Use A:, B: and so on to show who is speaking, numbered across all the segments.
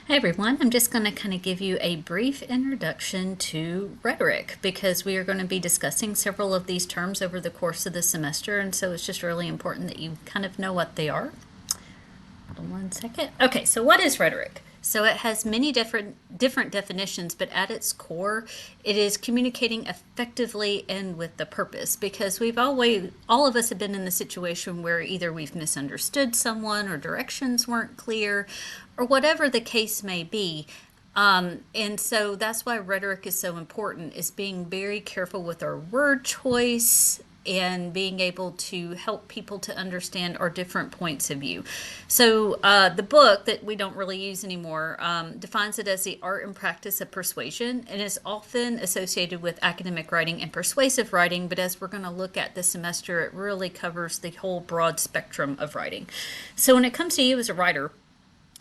A: Hey everyone, I'm just going to kind of give you a brief introduction to rhetoric because we are going to be discussing several of these terms over the course of the semester, and so it's just really important that you kind of know what they are. Hold on one second. Okay, so what is rhetoric? So it has many different definitions, but at its core, it is communicating effectively and with the purpose. Because all of us have been in the situation where either we've misunderstood someone, or directions weren't clear, or whatever the case may be. And so that's why rhetoric is so important, is being very careful with our word choice and being able to help people to understand our different points of view. So the book that we don't really use anymore defines it as the art and practice of persuasion, and is often associated with academic writing and persuasive writing, but as we're going to look at this semester, it really covers the whole broad spectrum of writing. So when it comes to you as a writer,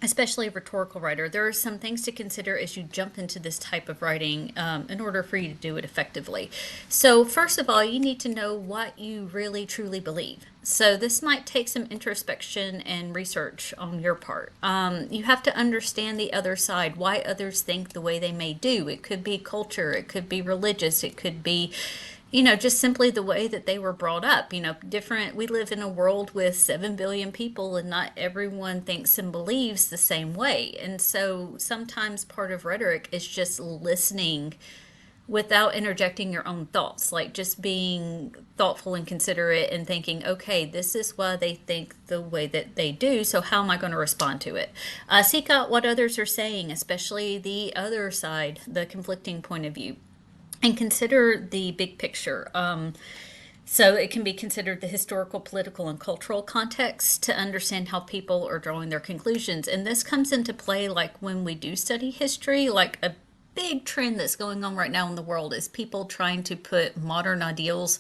A: especially a rhetorical writer, there are some things to consider as you jump into this type of writing in order for you to do it effectively. So, first of all, you need to know what you really truly believe. So, this might take some introspection and research on your part. You have to understand the other side, why others think the way they may do. It could be culture, it could be religious, it could be just simply the way that they were brought up. We live in a world with 7 billion people, and not everyone thinks and believes the same way. And so sometimes part of rhetoric is just listening without interjecting your own thoughts, like just being thoughtful and considerate and thinking, okay, this is why they think the way that they do, so how am I going to respond to it? Seek out what others are saying, especially the other side, the conflicting point of view, and consider the big picture. So it can be considered the historical, political, and cultural context to understand how people are drawing their conclusions. And this comes into play like when we do study history, like a big trend that's going on right now in the world is people trying to put modern ideals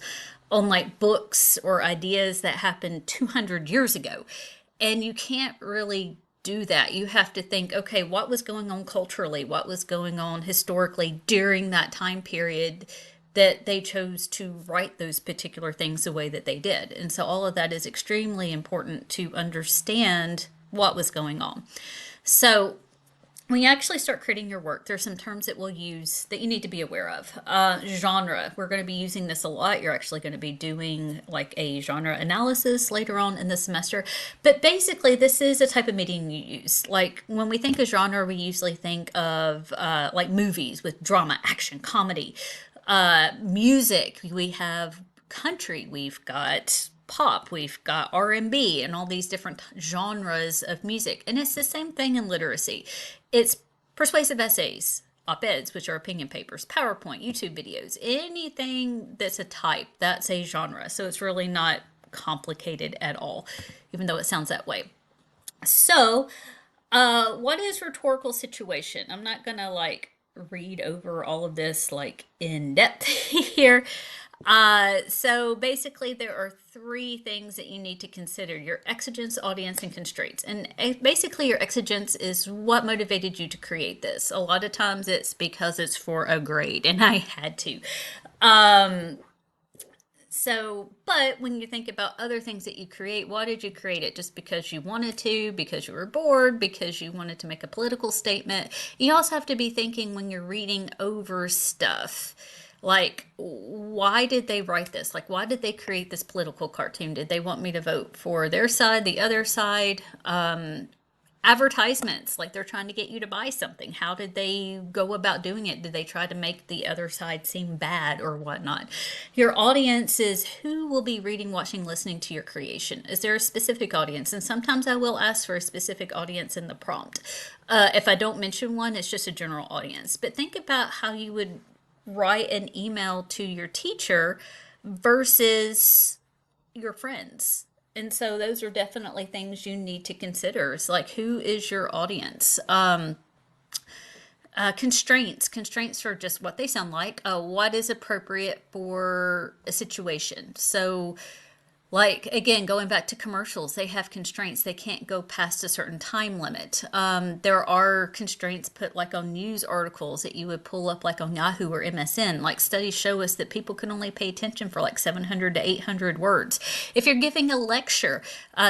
A: on like books or ideas that happened 200 years ago. And you can't really do that. You have to think, okay, what was going on culturally? What was going on historically during that time period that they chose to write those particular things the way that they did? And so all of that is extremely important to understand what was going on. So when you actually start creating your work, there's some terms that we'll use that you need to be aware of. Genre, we're going to be using this a lot. You're actually going to be doing like a genre analysis later on in the semester. But basically, this is a type of medium you use. Like when we think of genre, we usually think of like movies with drama, action, comedy, music. We have country. We've got pop, we've got R&B, and all these different genres of music. And it's the same thing in literacy. It's persuasive essays, op-eds, which are opinion papers, PowerPoint, YouTube videos, anything that's a type, that's a genre. So it's really not complicated at all, even though it sounds that way. So, what is rhetorical situation? I'm not gonna like read over all of this like in depth here. So basically, there are three things that you need to consider: your exigence, audience, and constraints. And basically, your exigence is what motivated you to create this. A lot of times it's because it's for a grade, and I had to. Um, but when you think about other things that you create, why did you create it? Just because you wanted to, because you were bored, because you wanted to make a political statement? You also have to be thinking when you're reading over stuff, like, why did they write this? Like, why did they create this political cartoon? Did they want me to vote for their side, the other side? Advertisements, like they're trying to get you to buy something. How did they go about doing it? Did they try to make the other side seem bad or whatnot? Your audience is who will be reading, watching, listening to your creation. Is there a specific audience? And sometimes I will ask for a specific audience in the prompt. If I don't mention one, it's just a general audience. But think about how you would write an email to your teacher versus your friends. And so those are definitely things you need to consider. It's like, who is your audience? Constraints are just what they sound like. What is appropriate for a situation? So Like, again, going back to commercials, they have constraints. They can't go past a certain time limit. There are constraints put like on news articles that you would pull up like on Yahoo or MSN. Like, studies show us that people can only pay attention for like 700 to 800 words. If you're giving a lecture,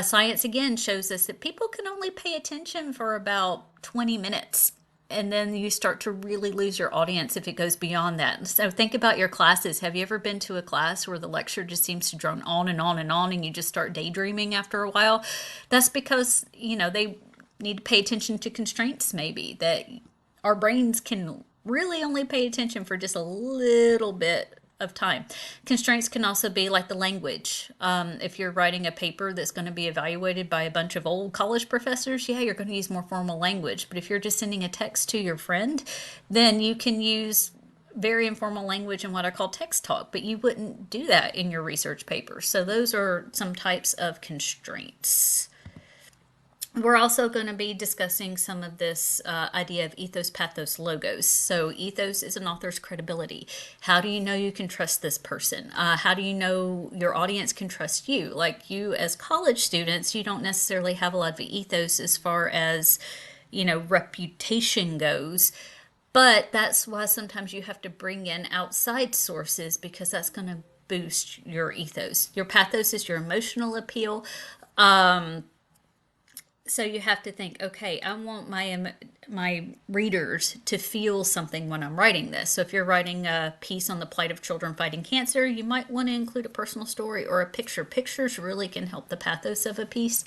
A: science again shows us that people can only pay attention for about 20 minutes, and then you start to really lose your audience if it goes beyond that. So think about your classes. Have you ever been to a class where the lecture just seems to drone on and on and on and you just start daydreaming after a while? That's because, they need to pay attention to constraints, maybe, that our brains can really only pay attention for just a little bit of time. Constraints can also be like the language. If you're writing a paper that's going to be evaluated by a bunch of old college professors, yeah, you're going to use more formal language. But if you're just sending a text to your friend, then you can use very informal language in what I call text talk, but you wouldn't do that in your research paper. So those are some types of constraints. We're also going to be discussing some of this idea of ethos, pathos, logos. So, ethos is an author's credibility. How do you know you can trust this person? How do you know your audience can trust you? Like, you as college students, you don't necessarily have a lot of ethos as far as, reputation goes. But that's why sometimes you have to bring in outside sources, because that's going to boost your ethos. Your pathos is your emotional appeal. So you have to think, okay, I want my readers to feel something when I'm writing this. So if you're writing a piece on the plight of children fighting cancer, you might want to include a personal story or a picture. Pictures really can help the pathos of a piece.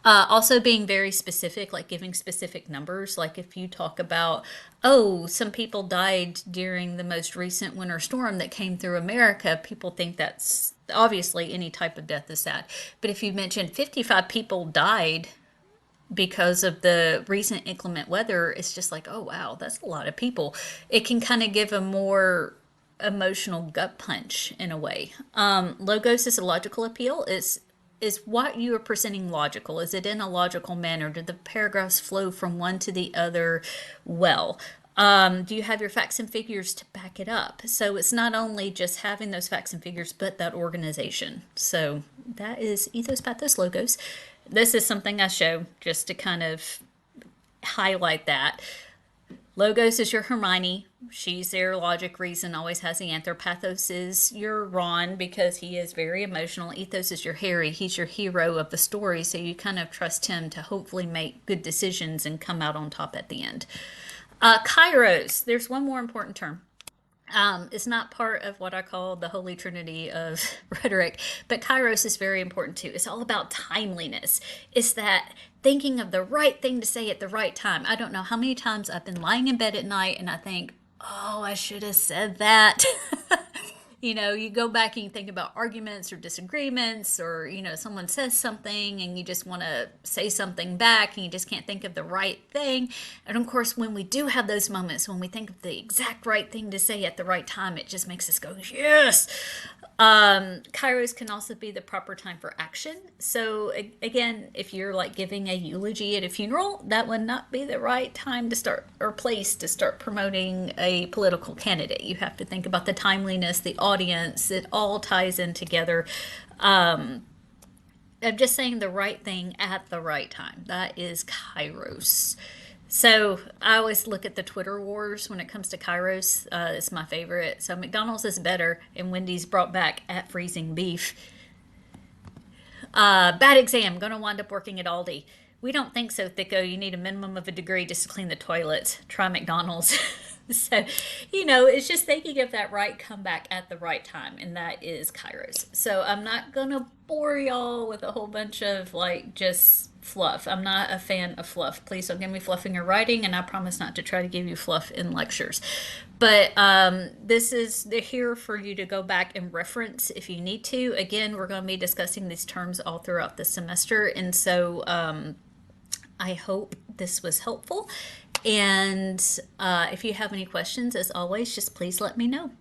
A: Also being very specific, like giving specific numbers. Like if you talk about, oh, some people died during the most recent winter storm that came through America, people think that's obviously any type of death is sad. But if you mention 55 people died because of the recent inclement weather, it's just like, oh wow, that's a lot of people. It can kind of give a more emotional gut punch in a way. Logos is a logical appeal. Is what you are presenting logical? Is it in a logical manner? Do the paragraphs flow from one to the other well? Do you have your facts and figures to back it up? So it's not only just having those facts and figures, but that organization. So that is ethos, pathos, logos. This is something I show just to kind of highlight that. Logos is your Hermione. She's there. Logic, reason always has the answer. Pathos is your Ron because he is very emotional. Ethos is your Harry. He's your hero of the story, so you kind of trust him to hopefully make good decisions and come out on top at the end. Kairos. There's one more important term. It's not part of what I call the holy trinity of rhetoric, but kairos is very important too. It's all about timeliness. It's that thinking of the right thing to say at the right time. I don't know how many times I've been lying in bed at night and I think, oh, I should have said that. You go back and you think about arguments or disagreements, or, someone says something and you just want to say something back and you just can't think of the right thing. And of course, when we do have those moments, when we think of the exact right thing to say at the right time, it just makes us go, yes. Kairos can also be the proper time for action. So again, if you're like giving a eulogy at a funeral, that would not be the right time to start or place to start promoting a political candidate. You have to think about the timeliness, the audience. It all ties in together. I'm just saying the right thing at the right time. That is Kairos. So I always look at the Twitter wars when it comes to Kairos. It's my favorite. So McDonald's is better, and Wendy's brought back at freezing beef. Bad exam. Going to wind up working at Aldi. We don't think so, Thicko. You need a minimum of a degree just to clean the toilets. Try McDonald's. So, it's just thinking of that right comeback at the right time, and that is Kairos. So I'm not going to bore y'all with a whole bunch of just fluff. I'm not a fan of fluff. Please don't give me fluff in your writing, and I promise not to try to give you fluff in lectures. But this is here for you to go back and reference if you need to. Again, we're going to be discussing these terms all throughout the semester, and so I hope this was helpful. And if you have any questions, as always, just please let me know.